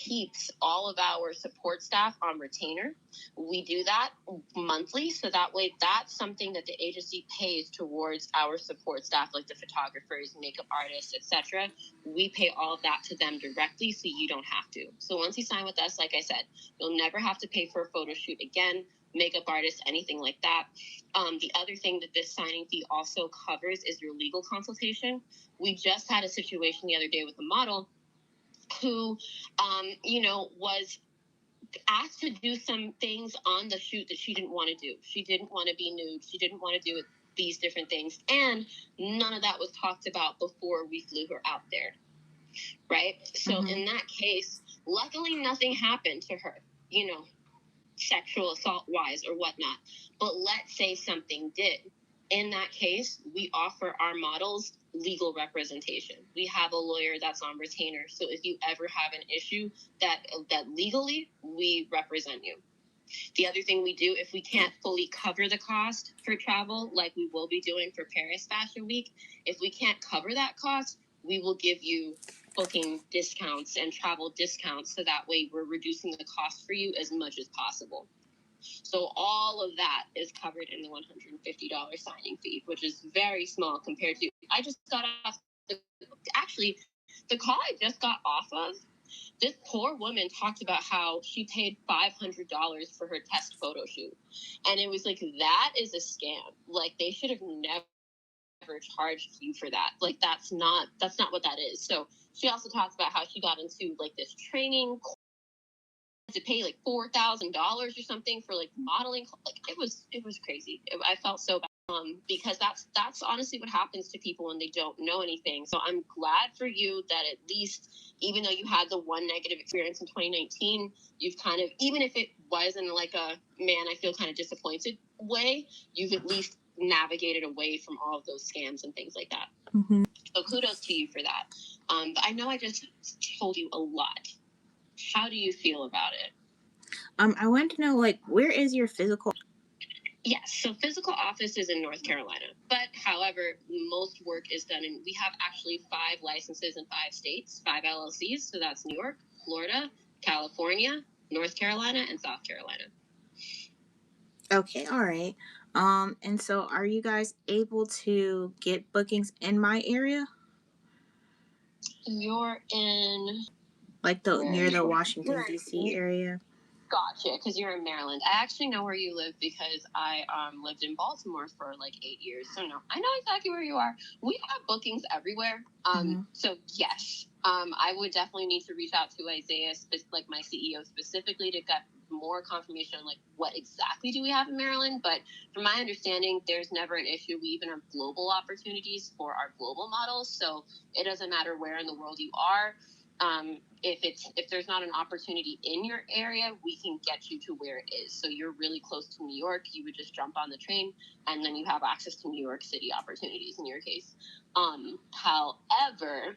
keeps all of our support staff on retainer. We do that monthly, so that way that's something that the agency pays towards our support staff, like the photographers, makeup artists, etc. We pay all of that to them directly, so you don't have to. So once you sign with us, like I said, you'll never have to pay for a photo shoot again, makeup artist, anything like that. The other thing that this signing fee also covers is your legal consultation. We just had a situation the other day with a model who, was asked to do some things on the shoot that she didn't want to do. She didn't want to be nude. She didn't want to do these different things. And none of that was talked about before we flew her out there. Right? So in that case, luckily nothing happened to her, sexual assault wise or whatnot. But let's say something did. In that case, we offer our models legal representation. We have a lawyer that's on retainer. So if you ever have an issue that legally, we represent you. The other thing we do, if we can't fully cover the cost for travel, like we will be doing for Paris Fashion Week, if we can't cover that cost, we will give you booking discounts and travel discounts, so that way we're reducing the cost for you as much as possible. So all of that is covered in the $150 signing fee, which is very small compared to, I just got off, the call I just got off of, this poor woman talked about how she paid $500 for her test photo shoot. And it was like, that is a scam. Like, they should have never charged you for that. Like, that's not what that is. So she also talks about how she got into like this training to pay like $4,000 or something for like modeling. Like, it was crazy. I felt so bad. Because that's honestly what happens to people when they don't know anything. So I'm glad for you that at least, even though you had the one negative experience in 2019, you've kind of, even if it wasn't like a, man, I feel kind of disappointed way, you've at least navigated away from all of those scams and things like that. So kudos to you for that. But I know I just told you a lot. How do you feel about it? I want to know, like, where is your physical? Yes, so physical office is in North Carolina. But however, most work is done in, we have actually 5 licenses in 5 states, 5 LLCs. So that's New York, Florida, California, North Carolina, and South Carolina. Okay, all right. And so are you guys able to get bookings in my area? You're in, like near the Washington D.C. area. Gotcha, because you're in Maryland. I actually know where you live because I lived in Baltimore for like 8 years. So no, I know exactly where you are. We have bookings everywhere. So yes, I would definitely need to reach out to Isaiah, like my CEO specifically, to get more confirmation on like what exactly do we have in Maryland. But from my understanding, there's never an issue. We even have global opportunities for our global models. So it doesn't matter where in the world you are. If there's not an opportunity in your area, we can get you to where it is. So you're really close to New York. You would just jump on the train, and then you have access to New York City opportunities in your case. However,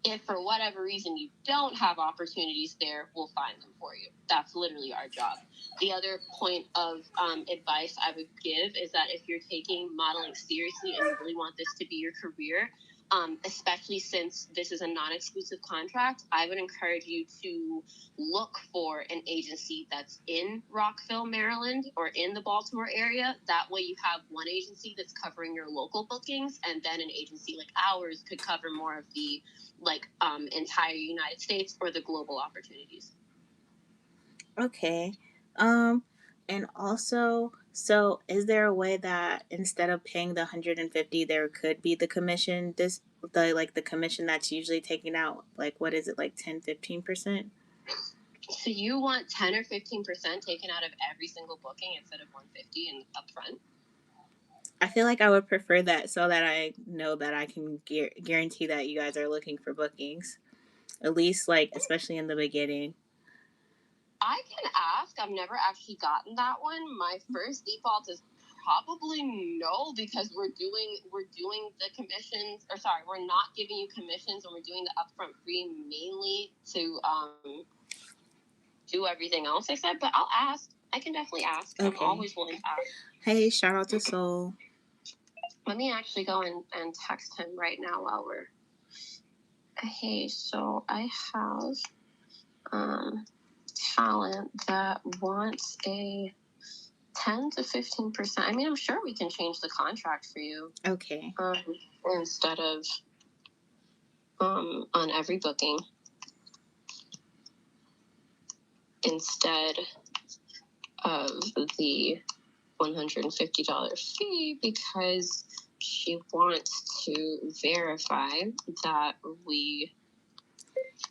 if for whatever reason you don't have opportunities there, we'll find them for you. That's literally our job. The other point of advice I would give is that if you're taking modeling seriously and you really want this to be your career, especially since this is a non-exclusive contract, I would encourage you to look for an agency that's in Rockville, Maryland, or in the Baltimore area. That way you have one agency that's covering your local bookings, and then an agency like ours could cover more of the entire United States or the global opportunities. Okay. And also, so is there a way that instead of paying the 150, there could be the commission, the commission that's usually taken out, like, what is it, like 10-15%? So you want 10 or 15% taken out of every single booking instead of 150 and upfront? I feel like I would prefer that, so that I know that I can guarantee that you guys are looking for bookings, at least, like, especially in the beginning. I can ask. I've never actually gotten that one. My first default is probably no, because we're doing the commissions, or sorry, we're not giving you commissions, and we're doing the upfront fee mainly to do everything else I said. But I'll ask. I can definitely ask. Okay. I'm always willing to ask. Hey, shout out to Soul. Let me actually go and text him right now while we're hey, so I have talent that wants a 10 to 15%. I mean, I'm sure we can change the contract for you. Okay. Instead of on every booking, instead of the $150 fee, because she wants to verify that we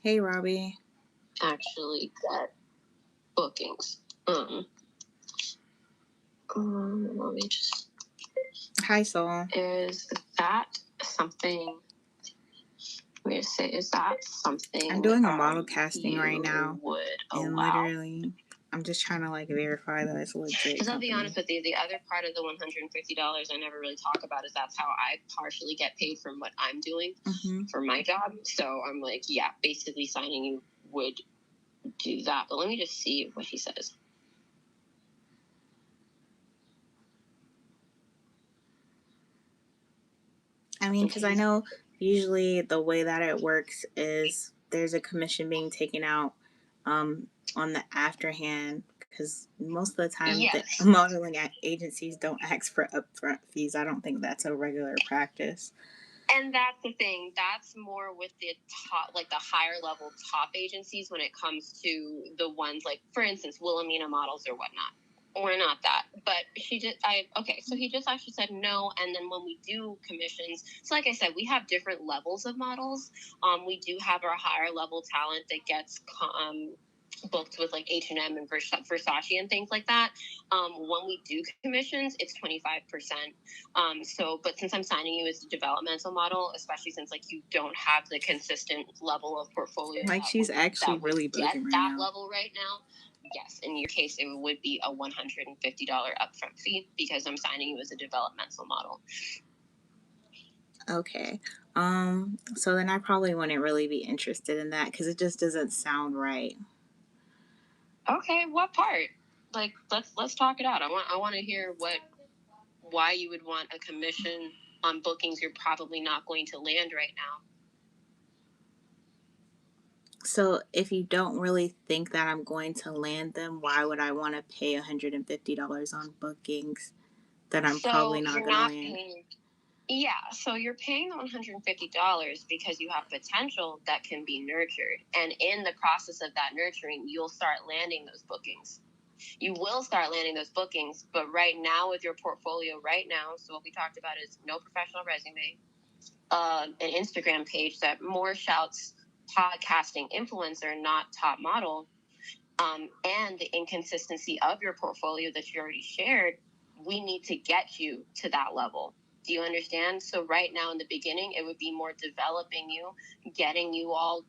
Hey, Robbie. actually get bookings. Let me just. Hi, Soul. Is that something? Let me just say, is that something? I'm doing a model casting right now, would and allow? literally, I'm just trying to like verify that it's a legit. Because I'll be company. honest with you, the other part of the $150 I never really talk about is that's how I partially get paid from what I'm doing for my job. So I'm like, yeah, basically signing you would do that. But let me just see what he says. I mean, because I know usually the way that it works is there's a commission being taken out on the afterhand, because most of the time Yes. the modeling agencies don't ask for upfront fees. I don't think that's a regular practice. And that's the thing. That's more with the top, like the higher level top agencies when it comes to the ones like, for instance, Wilhelmina Models or whatnot. We're not that. But so he just actually said no. And then when we do commissions, so like I said, we have different levels of models. We do have our higher level talent that gets booked with like H&M and Versace and things like that. When we do commissions, it's 25%. But since I'm signing you as a developmental model, especially since like you don't have the consistent level of portfolio, like she's actually really booking right that now. level right now. Yes, in your case, it would be a $150 upfront fee because I'm signing you as a developmental model. Okay. So then I probably wouldn't really be interested in that because it just doesn't sound right. Okay, what part? Like, let's talk it out. I want to hear why you would want a commission on bookings you're probably not going to land right now. So if you don't really think that I'm going to land them, why would I want to pay $150 on bookings that I'm probably not going to land? Yeah, so you're paying the $150 because you have potential that can be nurtured. And in the process of that nurturing, you'll start landing those bookings. You will start landing those bookings, but right now with your portfolio right now, so what we talked about is no professional resume, an Instagram page that more shouts podcasting influencer, not top model, and the inconsistency of your portfolio that you already shared, we need to get you to that level. Do you understand? So right now in the beginning, it would be more developing you, getting you all,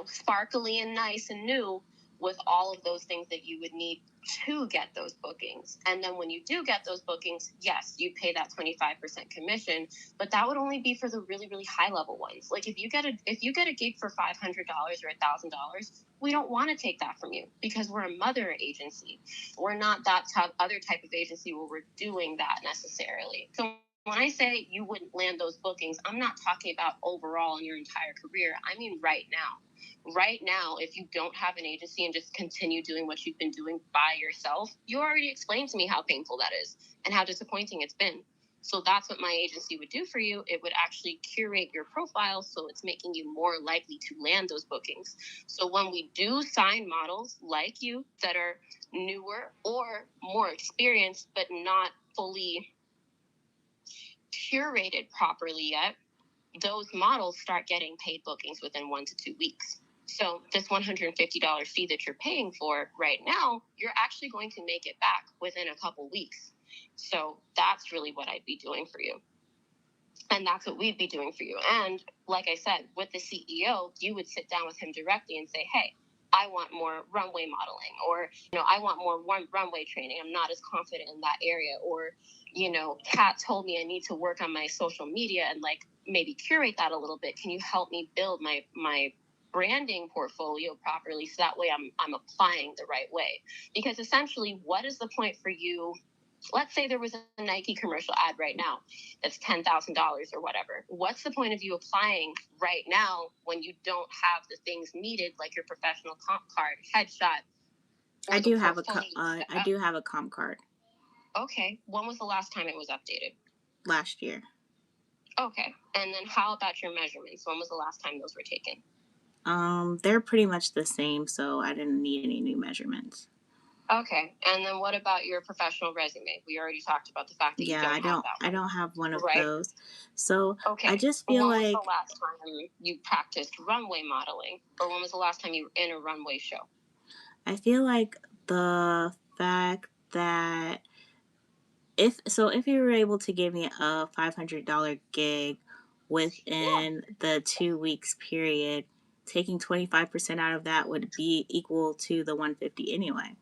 sparkly and nice and new with all of those things that you would need to get those bookings. And then when you do get those bookings, yes, you pay that 25% commission, but that would only be for the really, really high level ones. Like if you get a gig for $500 or $1,000, we don't want to take that from you because we're a mother agency. We're not that other type of agency where we're doing that necessarily. So when I say you wouldn't land those bookings, I'm not talking about overall in your entire career. I mean right now. Right now, if you don't have an agency and just continue doing what you've been doing by yourself, you already explained to me how painful that is and how disappointing it's been. So that's what my agency would do for you. It would actually curate your profile so it's making you more likely to land those bookings. So when we do sign models like you that are newer or more experienced, but not fully curated properly yet, those models start getting paid bookings within 1 to 2 weeks. So this $150 fee that you're paying for right now, you're actually going to make it back within a couple weeks. So that's really what I'd be doing for you. And that's what we'd be doing for you. And like I said, with the CEO, you would sit down with him directly and say, hey, I want more runway modeling, or, I want more runway training. I'm not as confident in that area. Or, Kat told me I need to work on my social media and like maybe curate that a little bit. Can you help me build my branding portfolio properly so that way I'm applying the right way? Because essentially, what is the point for you let's say there was a Nike commercial ad right now that's $10,000 or whatever. What's the point of you applying right now when you don't have the things needed, like your professional comp card, headshot, or I the do have portfolio? I do have a comp card. Okay. When was the last time it was updated? Last year. Okay. And then how about your measurements? When was the last time those were taken? They're pretty much the same, so I didn't need any new measurements. Okay. And then what about your professional resume? We already talked about the fact that you Yeah, don't have that I one. don't have one of Right? those. So Okay. I just feel When was like the last time you practiced runway modeling? Or when was the last time you were in a runway show? I feel like the fact that if you were able to give me a $500 gig within the 2 weeks period, taking 25% out of that would be equal to the 150 anyway.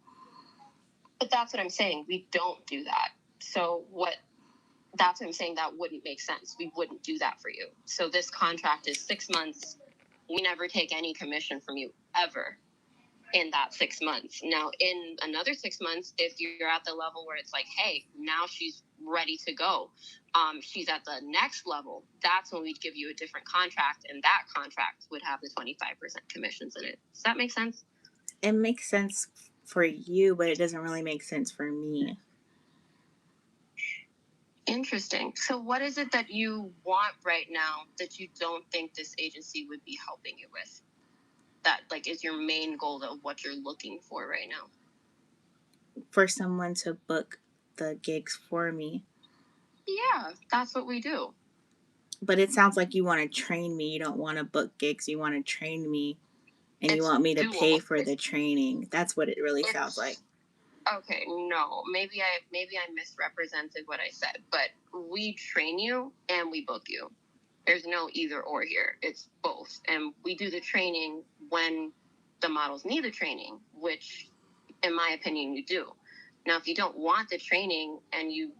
But that's what I'm saying. We don't do that. So that's what I'm saying. That wouldn't make sense. We wouldn't do that for you. So this contract is 6 months. We never take any commission from you ever in that 6 months. Now, in another 6 months, if you're at the level where it's like, hey, now she's ready to go, she's at the next level, that's when we'd give you a different contract, and that contract would have the 25% commissions in it. Does that make sense? It makes sense for you, but it doesn't really make sense for me. Interesting. So what is it that you want right now that you don't think this agency would be helping you with? That like is your main goal of what you're looking for right now? For someone to book the gigs for me. Yeah, that's what we do. But it sounds like you want to train me. You don't want to book gigs. You want to train me, and you want me to pay for the training. That's what it really sounds like. Okay, no, maybe I misrepresented what I said, but we train you and we book you. There's no either or here. It's both, and we do the training when the models need the training, which, in my opinion, you do. Now, if you don't want the training and you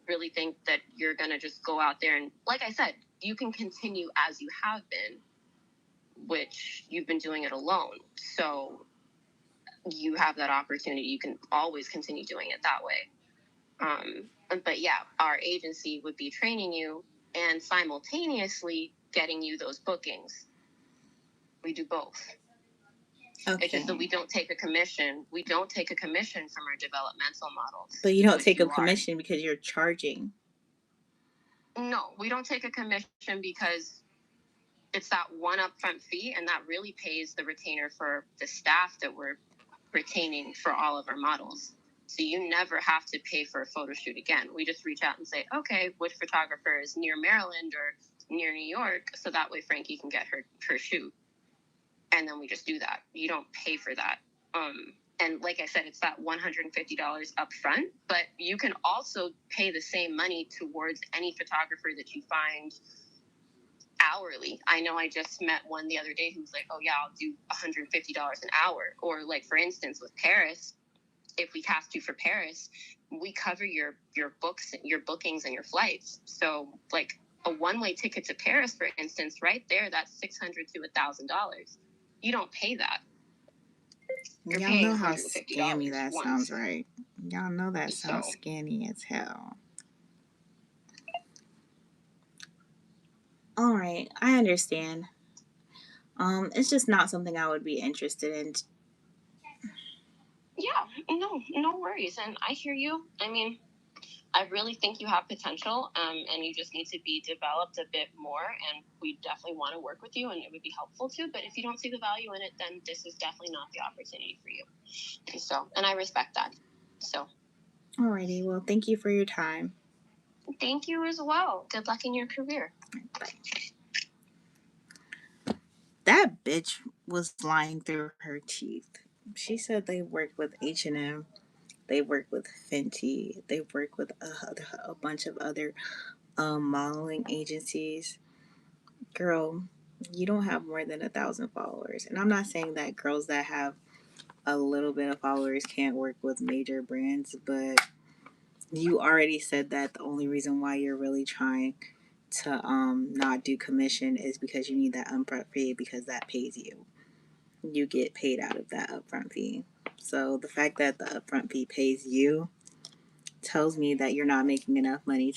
really think that you're gonna just go out there and, like I said, you can continue as you have been, which you've been doing it alone. So you have that opportunity. You can always continue doing it that way. But yeah, our agency would be training you and simultaneously getting you those bookings. We do both. Okay. It's just that we don't take a commission. We don't take a commission from our developmental models. But you don't take a commission because you're charging. No, we don't take a commission because it's that one upfront fee, and that really pays the retainer for the staff that we're retaining for all of our models. So you never have to pay for a photo shoot again. We just reach out and say, okay, which photographer is near Maryland or near New York? So that way Frankiee can get her shoot. And then we just do that. You don't pay for that. And like I said, it's that $150 up front, but you can also pay the same money towards any photographer that you find hourly. I know I just met one the other day who was like, oh yeah, I'll do $150 an hour. Or like, for instance, with Paris, if we cast you for Paris, we cover your books, your bookings, and your flights. So like a one-way ticket to Paris, for instance, right there, that's $600 to $1,000. You don't pay that. You're Y'all paying know how $150 scammy that once. sounds, right? Y'all know that sounds scammy as hell. All right, I understand. It's just not something I would be interested in. Yeah, no worries. And I hear you. I mean, I really think you have potential, and you just need to be developed a bit more. And we definitely want to work with you, and it would be helpful too. But if you don't see the value in it, then this is definitely not the opportunity for you. So, and I respect that. So, alrighty. Well, thank you for your time. Thank you as well. Good luck in your career. Bye. That bitch was lying through her teeth. She said they worked with H&M. They work with Fenty. They work with a bunch of other modeling agencies. Girl, you don't have more than 1,000 followers. And I'm not saying that girls that have a little bit of followers can't work with major brands, but you already said that the only reason why you're really trying to not do commission is because you need that upfront fee because that pays you. You get paid out of that upfront fee. So the fact that the upfront fee pays you tells me that you're not making enough money